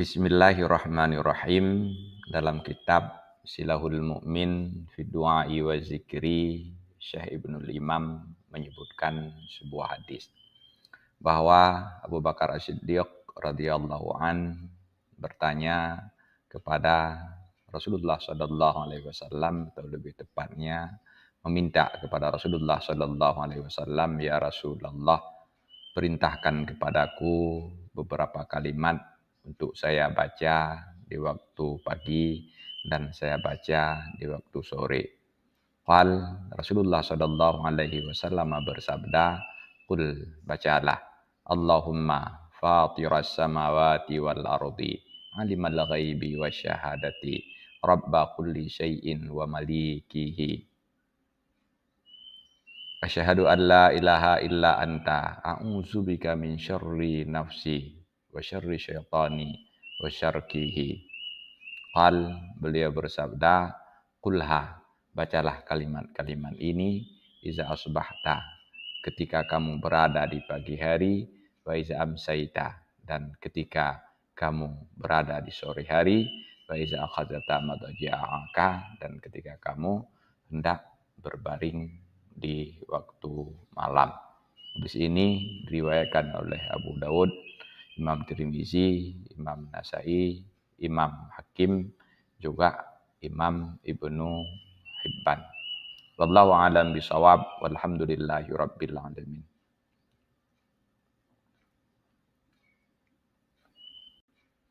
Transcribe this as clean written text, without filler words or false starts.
Bismillahirrahmanirrahim. Dalam kitab Silahul Mu'min fi Du'ai wa Zikri, Syekh Ibnul Imam menyebutkan sebuah hadis bahwa Abu Bakar As-Siddiq radhiyallahu an bertanya kepada Rasulullah sallallahu alaihi wasallam, atau lebih tepatnya meminta kepada Rasulullah sallallahu alaihi wasallam, "Ya Rasulullah, perintahkan kepadaku beberapa kalimat untuk saya baca di waktu pagi dan saya baca di waktu sore." Rasulullah sallallahu alaihi wasallam bersabda, "Qul, bacalah, Allahumma fatiras samawati wal ardi, alimal ghaibi wasyahadati, rabba kulli syai'in wa malikihi. Asyhadu an la ilaha illa anta, a'udzubika min syarri nafsi wa syarri syaitani wa syarkihi." Beliau bersabda, "Qulha, bacalah kalimat-kalimat ini, iza asbahta, ketika kamu berada di pagi hari, wa iza amsaita, dan ketika kamu berada di sore hari, wa iza akhadata madaja'aka, dan ketika kamu hendak berbaring di waktu malam." Hadis ini diriwayatkan oleh Abu Daud, Imam Tirmizi, Imam Nasai, Imam Hakim, juga Imam Ibnu Hibban. Wallahu a'lam bishawab, walhamdulillahi rabbil alamin.